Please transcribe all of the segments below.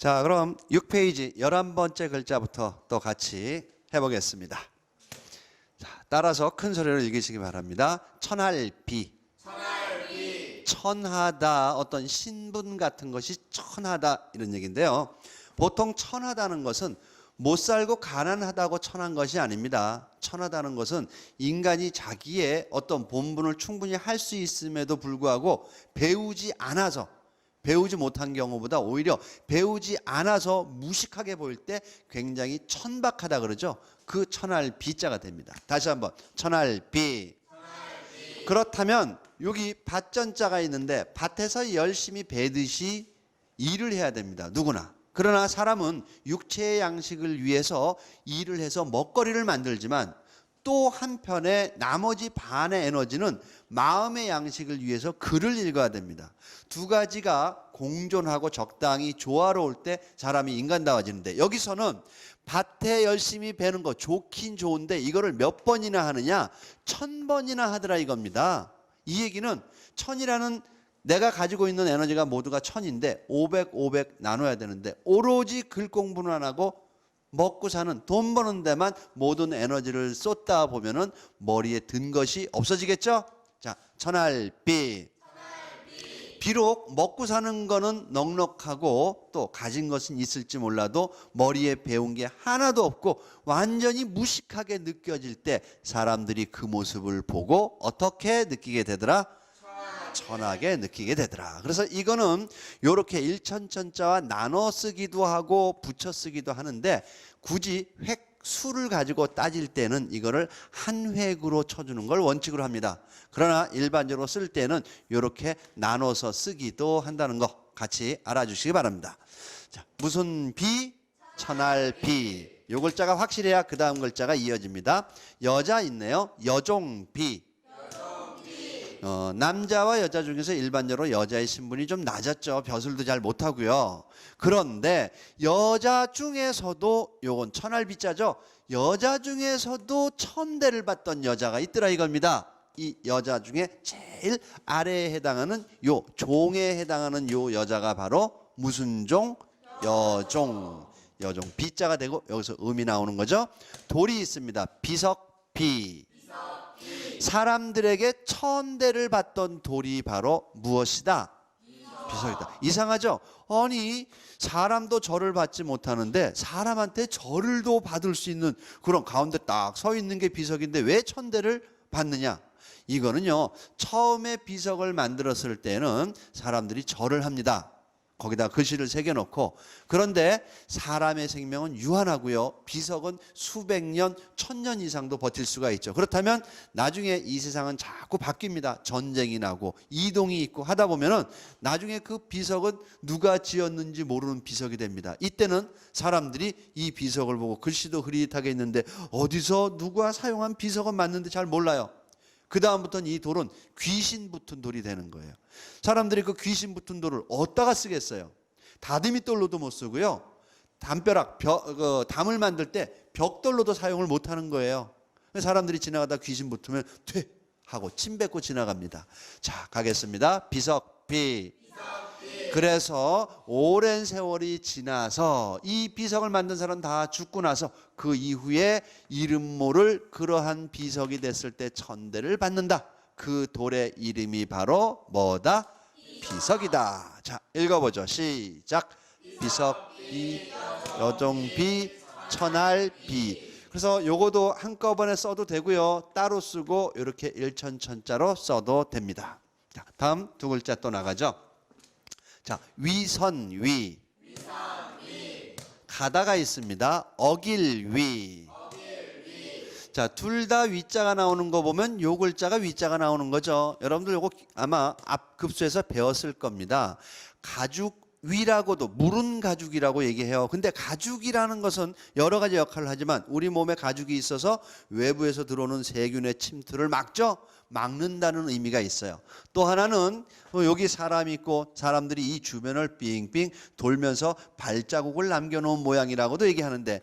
자, 그럼 6페이지 11번째 글자부터 또 같이 해보겠습니다. 자, 따라서 큰 소리로 읽으시기 바랍니다. 천할비. 천하다, 어떤 신분 같은 것이 천하다, 이런 얘기인데요. 보통 천하다는 것은 못 살고 가난하다고 천한 것이 아닙니다. 천하다는 것은 인간이 자기의 어떤 본분을 충분히 할 수 있음에도 불구하고 배우지 못한 경우보다 오히려 배우지 않아서 무식하게 보일 때 굉장히 천박하다 그러죠. 그 천할 비자가 됩니다. 다시 한번 천할비. 그렇다면 여기 밭전자가 있는데 밭에서 열심히 베듯이 일을 해야 됩니다. 누구나. 그러나 사람은 육체의 양식을 위해서 일을 해서 먹거리를 만들지만 또 한편에 나머지 반의 에너지는 마음의 양식을 위해서 글을 읽어야 됩니다. 두 가지가 공존하고 적당히 조화로울 때 사람이 인간다워지는데, 여기서는 밭에 열심히 베는 거 좋긴 좋은데 이거를 몇 번이나 하느냐? 1000번이나 하더라 이겁니다. 이 얘기는 1000이라는 내가 가지고 있는 에너지가 모두가 1000인데 500 나눠야 되는데 오로지 글 공부는 안 하고 먹고 사는, 돈 버는 데만 모든 에너지를 쏟다 보면은 머리에 든 것이 없어지겠죠? 자, 천할비. 비록 먹고 사는 거는 넉넉하고 또 가진 것은 있을지 몰라도 머리에 배운 게 하나도 없고 완전히 무식하게 느껴질 때 사람들이 그 모습을 보고 어떻게 느끼게 되더라? 천하게 느끼게 되더라. 그래서 이거는 이렇게 일천천자와 나눠 쓰기도 하고 붙여 쓰기도 하는데, 굳이 획수를 가지고 따질 때는 이거를 한 획으로 쳐주는 걸 원칙으로 합니다. 그러나 일반적으로 쓸 때는 이렇게 나눠서 쓰기도 한다는 거 같이 알아주시기 바랍니다. 자, 무슨 비? 천할비. 요 글자가 확실해야 그 다음 글자가 이어집니다. 여자 있네요. 여종비. 남자와 여자 중에서 일반적으로 여자의 신분이 좀 낮았죠. 벼슬도 잘 못하고요. 그런데 여자 중에서도, 요건 천할비자죠. 여자 중에서도 천대를 받던 여자가 있더라 이겁니다. 이 여자 중에 제일 아래에 해당하는 요 종에 해당하는 요 여자가 바로 무슨 종? 여종. 여종 비자가 되고 여기서 음이 나오는 거죠. 돌이 있습니다. 비석비. 사람들에게 천대를 받던 돌이 바로 무엇이다? 비석이다. 이상하죠? 아니, 사람도 절을 받지 못하는데 사람한테 절을도 받을 수 있는 그런 가운데 딱 서 있는 게 비석인데 왜 천대를 받느냐? 이거는요, 처음에 비석을 만들었을 때는 사람들이 절을 합니다. 거기다 글씨를 새겨놓고. 그런데 사람의 생명은 유한하고요, 비석은 수백 년, 1000년 이상도 버틸 수가 있죠. 그렇다면 나중에 이 세상은 자꾸 바뀝니다. 전쟁이 나고 이동이 있고 하다 보면은 나중에 그 비석은 누가 지었는지 모르는 비석이 됩니다. 이때는 사람들이 이 비석을 보고 글씨도 흐릿하게 있는데 어디서 누가 사용한 비석은 맞는데 잘 몰라요. 그 다음부터는 이 돌은 귀신 붙은 돌이 되는 거예요. 사람들이 그 귀신 붙은 돌을 어디다가 쓰겠어요? 다듬이 돌로도 못 쓰고요, 담벼락, 담을 만들 때 벽돌로도 사용을 못 하는 거예요. 사람들이 지나가다 귀신 붙으면 퇴 하고 침 뱉고 지나갑니다. 자, 가겠습니다. 비석비. 그래서 오랜 세월이 지나서 이 비석을 만든 사람은 다 죽고 나서 그 이후에 이름 모를 그러한 비석이 됐을 때 천대를 받는다. 그 돌의 이름이 바로 뭐다? 비석이다. 자, 읽어보죠. 시작. 비석비, 여종비, 천할비. 그래서 요거도 한꺼번에 써도 되고요, 따로 쓰고 이렇게 일천천자로 써도 됩니다. 자, 다음 두 글자 또 나가죠. 자, 위선위. 가다가 있습니다. 어길위. 자, 둘 다 위자가 나오는 거 보면 요 글자가 위자가 나오는 거죠. 여러분들 요거 아마 앞 급수에서 배웠을 겁니다. 가죽위라고도, 물은 가죽이라고 얘기해요. 근데 가죽이라는 것은 여러 가지 역할을 하지만 우리 몸에 가죽이 있어서 외부에서 들어오는 세균의 침투를 막는다는 의미가 있어요. 또 하나는 여기 사람이 있고 사람들이 이 주변을 빙빙 돌면서 발자국을 남겨놓은 모양이라고도 얘기하는데,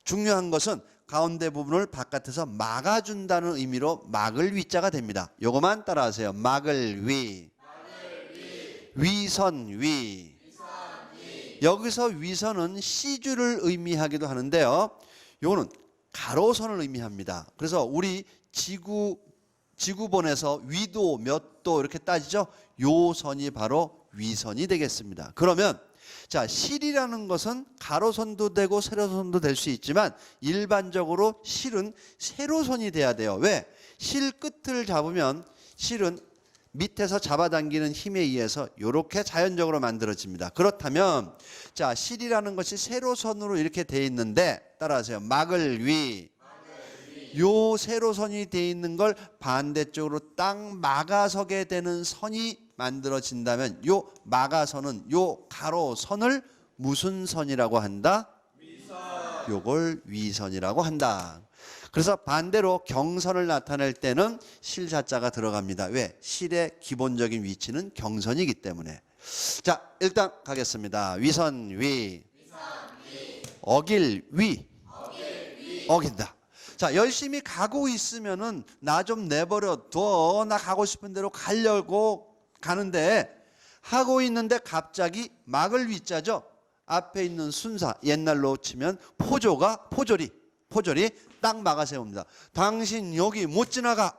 중요한 것은 가운데 부분을 바깥에서 막아준다는 의미로 막을 위자가 됩니다. 요거만 따라하세요. 막을 위. 위선위. 여기서 위선은 시주를 의미하기도 하는데요. 요거는 가로선을 의미합니다. 그래서 우리 지구본에서 위도 몇 도 이렇게 따지죠. 요 선이 바로 위선이 되겠습니다. 그러면 자, 실이라는 것은 가로선도 되고 세로선도 될 수 있지만 일반적으로 실은 세로선이 돼야 돼요. 왜? 실 끝을 잡으면 실은 밑에서 잡아당기는 힘에 의해서 이렇게 자연적으로 만들어집니다. 그렇다면 자, 실이라는 것이 세로선으로 이렇게 돼 있는데 따라하세요. 막을 위. 요 세로선이 돼 있는 걸 반대쪽으로 딱 막아서게 되는 선이 만들어진다면 요 막아선은 요 가로선을 무슨 선이라고 한다? 위선. 요걸 위선이라고 한다. 그래서 반대로 경선을 나타낼 때는 실자자가 들어갑니다. 왜? 실의 기본적인 위치는 경선이기 때문에. 자, 일단 가겠습니다. 위선 위. 어길 위. 어긴다. 자, 열심히 가고 있으면은 나 좀 내버려 둬. 나 가고 싶은 대로 가려고 가는데 하고 있는데 갑자기 막을 위자죠. 앞에 있는 순사, 옛날로 치면 포졸이 딱 막아 세웁니다. 당신 여기 못 지나가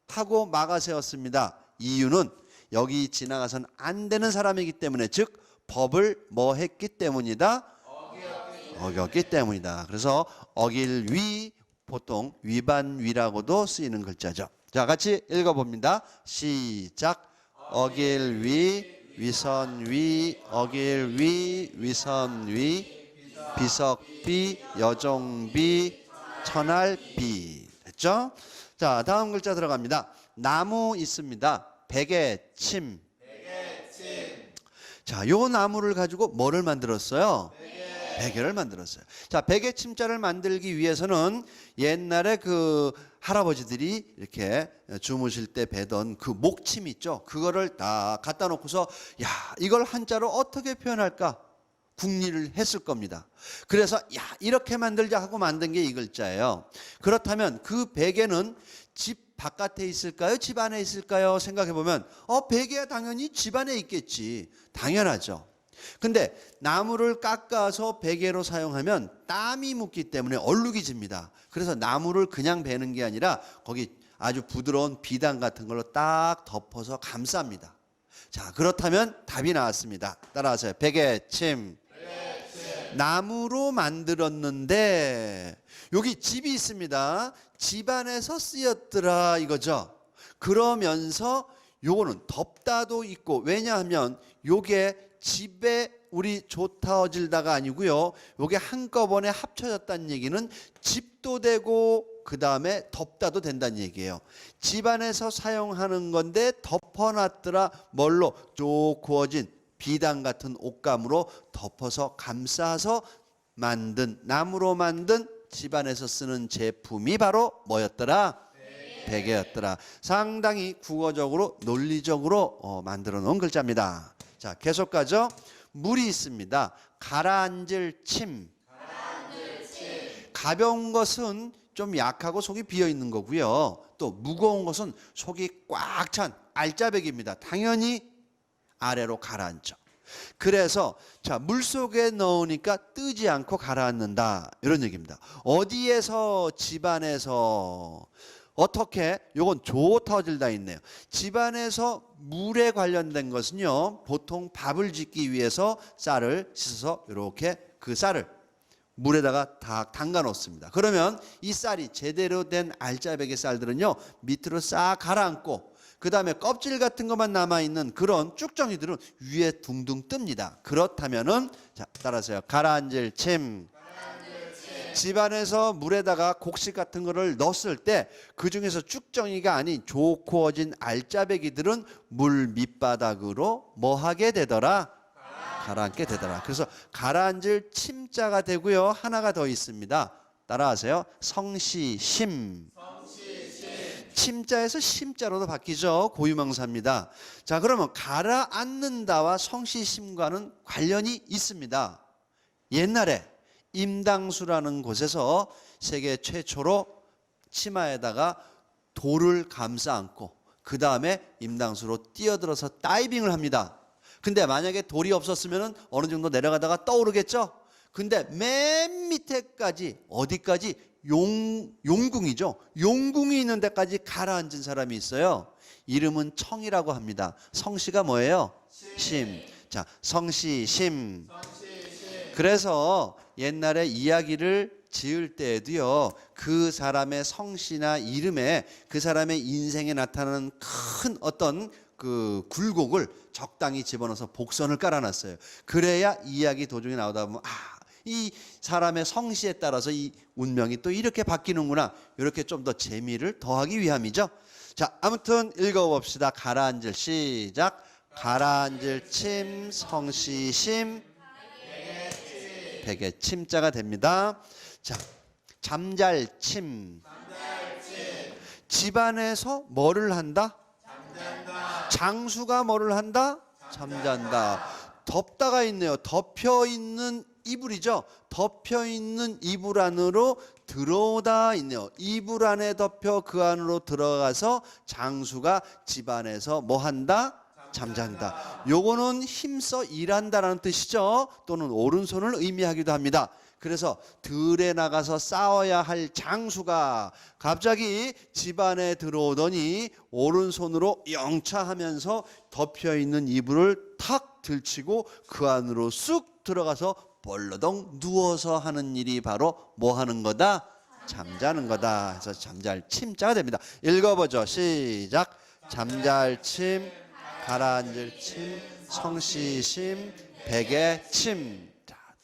하고 막아 세웠습니다. 이유는 여기 지나가선 안 되는 사람이기 때문에, 즉 법을 뭐 했기 때문이다? 어겼기 때문이다. 그래서 어길 위, 보통 위반위라고도 쓰이는 글자죠. 자, 같이 읽어봅니다. 시작. 어길 위, 위선 위, 어길 위, 위선 위, 비석비, 여종비, 천할비. 됐죠? 자, 다음 글자 들어갑니다. 나무 있습니다. 베개침. 자, 요 나무를 가지고 뭐를 만들었어요? 베개를 만들었어요. 자, 베개침자를 만들기 위해서는 옛날에 그 할아버지들이 이렇게 주무실 때 베던 그 목침 있죠. 그거를 다 갖다 놓고서 야, 이걸 한자로 어떻게 표현할까? 궁리를 했을 겁니다. 그래서 야, 이렇게 만들자 하고 만든 게 이 글자예요. 그렇다면 그 베개는 집 바깥에 있을까요? 집 안에 있을까요? 생각해 보면 베개야 당연히 집 안에 있겠지. 당연하죠. 근데 나무를 깎아서 베개로 사용하면 땀이 묻기 때문에 얼룩이 집니다. 그래서 나무를 그냥 베는 게 아니라 거기 아주 부드러운 비단 같은 걸로 딱 덮어서 감쌉니다. 자, 그렇다면 답이 나왔습니다. 따라하세요. 베개침. 나무로 만들었는데 여기 집이 있습니다. 집 안에서 쓰였더라 이거죠. 그러면서 요거는 덮다도 있고, 왜냐하면 요게 집에 우리 좋다 어질다가 아니고요. 요게 한꺼번에 합쳐졌다는 얘기는 집도 되고 그 다음에 덮다도 된다는 얘기예요. 집 안에서 사용하는 건데 덮어놨더라. 뭘로? 쭉 구워진 비단 같은 옷감으로 덮어서 감싸서 만든, 나무로 만든 집 안에서 쓰는 제품이 바로 뭐였더라? 베개였더라. 상당히 국어적으로 논리적으로 만들어 놓은 글자입니다. 자, 계속 가죠. 물이 있습니다. 가라앉을 침. 가벼운 것은 좀 약하고 속이 비어 있는 거고요. 또 무거운 것은 속이 꽉 찬 알짜배기입니다. 당연히 아래로 가라앉죠. 그래서 자, 물속에 넣으니까 뜨지 않고 가라앉는다, 이런 얘기입니다. 어디에서? 집안에서. 어떻게? 요건 좋다어질다 있네요. 집안에서 물에 관련된 것은요, 보통 밥을 짓기 위해서 쌀을 씻어서 이렇게 그 쌀을 물에다가 다 담가 놓습니다. 그러면 이 쌀이 제대로 된 알짜배기 쌀들은요, 밑으로 싹 가라앉고 그 다음에 껍질 같은 것만 남아있는 그런 쭉정이들은 위에 둥둥 뜹니다. 그렇다면은 자, 따라서요. 가라앉을 침. 집안에서 물에다가 곡식 같은 거를 넣었을 때 그 중에서 쭉정이가 아닌 좋고어진 알짜배기들은 물 밑바닥으로 뭐 하게 되더라? 가라앉게 되더라. 그래서 가라앉을 침자가 되고요. 하나가 더 있습니다. 따라하세요. 성시심. 침자에서 심자로도 바뀌죠. 고유명사입니다. 자, 그러면 가라앉는다와 성시심과는 관련이 있습니다. 옛날에 임당수라는 곳에서 세계 최초로 치마에다가 돌을 감싸 안고 그 다음에 임당수로 뛰어들어서 다이빙을 합니다. 근데 만약에 돌이 없었으면 어느 정도 내려가다가 떠오르겠죠. 근데 맨 밑에까지 어디까지 용궁이죠. 용궁이 있는 데까지 가라앉은 사람이 있어요. 이름은 청이라고 합니다. 성씨가 뭐예요? 심. 자, 성씨 심. 그래서 옛날에 이야기를 지을 때에도요, 그 사람의 성씨나 이름에 그 사람의 인생에 나타나는 큰 어떤 그 굴곡을 적당히 집어넣어서 복선을 깔아놨어요. 그래야 이야기 도중에 나오다 보면 이 사람의 성씨에 따라서 이 운명이 또 이렇게 바뀌는구나, 이렇게 좀 더 재미를 더하기 위함이죠. 자, 아무튼 읽어봅시다. 가라앉을 시작. 가라앉을 침 성씨 심 베개 침자가 됩니다. 자, 잠잘 침. 집안에서 뭐를 한다? 잠잔다. 장수가 뭐를 한다? 잠잔다. 덮다가 있네요. 덮여 있는 이불이죠. 덮여 있는 이불 안으로 들어오다 있네요. 이불 안에 덮여 그 안으로 들어가서 장수가 집안에서 뭐 한다? 잠잔다. 요거는 힘써 일한다라는 뜻이죠. 또는 오른손을 의미하기도 합니다. 그래서 들에 나가서 싸워야 할 장수가 갑자기 집안에 들어오더니 오른손으로 영차하면서 덮여있는 이불을 탁 들치고 그 안으로 쑥 들어가서 벌러덩 누워서 하는 일이 바로 뭐 하는 거다? 잠자는 거다. 그래서 잠잘 침자가 됩니다. 읽어보죠. 시작. 잠잘 침 가라앉을 침 성씨심 베개 침.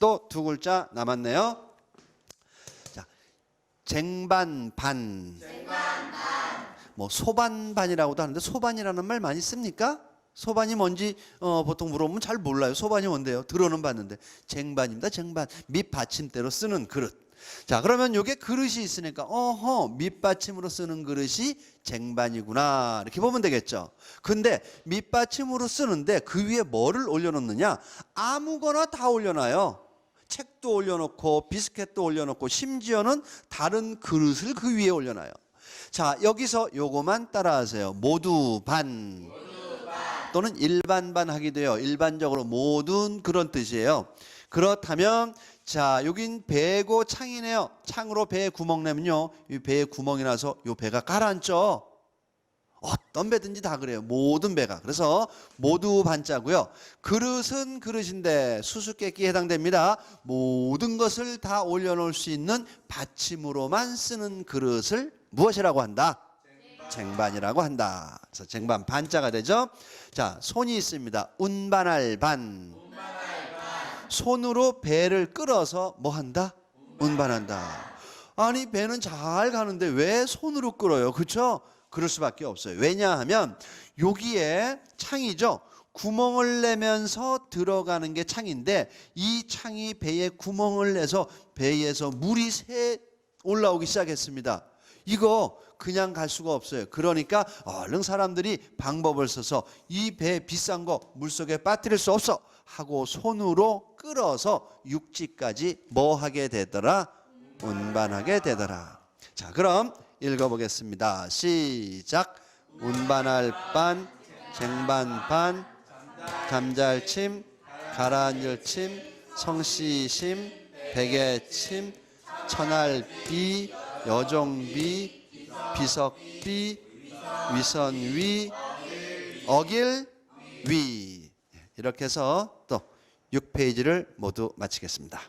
또 두 글자 남았네요. 자, 쟁반반. 뭐 소반반이라고도 하는데 소반이라는 말 많이 씁니까? 소반이 뭔지 보통 물어보면 잘 몰라요. 소반이 뭔데요? 들어는 봤는데 쟁반입니다. 쟁반. 밑받침대로 쓰는 그릇. 자, 그러면 이게 그릇이 있으니까 밑받침으로 쓰는 그릇이 쟁반이구나, 이렇게 보면 되겠죠. 근데 밑받침으로 쓰는데 그 위에 뭐를 올려놓느냐? 아무거나 다 올려놔요. 책도 올려놓고 비스켓도 올려놓고 심지어는 다른 그릇을 그 위에 올려놔요. 자, 여기서 요거만 따라하세요. 모두 반. 또는 일반반 하기도 해요. 일반적으로 모든 그런 뜻이에요. 그렇다면 자, 여긴 배고 창이네요. 창으로 배에 구멍 내면요, 이 배에 구멍이 나서 이 배가 가라앉죠. 어떤 배든지 다 그래요. 모든 배가. 그래서 모두 반자고요. 그릇은 그릇인데 수수께끼에 해당됩니다. 모든 것을 다 올려놓을 수 있는 받침으로만 쓰는 그릇을 무엇이라고 한다? 쟁반이라고 한다. 그래서 쟁반 반자가 되죠. 자, 손이 있습니다. 운반할 반. 손으로 배를 끌어서 뭐 한다? 운반한다. 아니, 배는 잘 가는데 왜 손으로 끌어요? 그렇죠? 그럴 수밖에 없어요. 왜냐하면 여기에 창이죠. 구멍을 내면서 들어가는 게 창인데 이 창이 배에 구멍을 내서 배에서 물이 새 올라오기 시작했습니다. 이거 그냥 갈 수가 없어요. 그러니까 얼른 사람들이 방법을 써서 이 배 비싼 거 물속에 빠뜨릴 수 없어 하고 손으로 끌어서 육지까지 뭐 하게 되더라? 운반하게 되더라. 자, 그럼 읽어보겠습니다. 시작. 운반할 반, 쟁반반, 잠잘침, 가라앉을 침, 성씨심, 베개침, 천할비, 여종비, 비석비, 위선위, 어길위. 이렇게 해서 또 6페이지를 모두 마치겠습니다.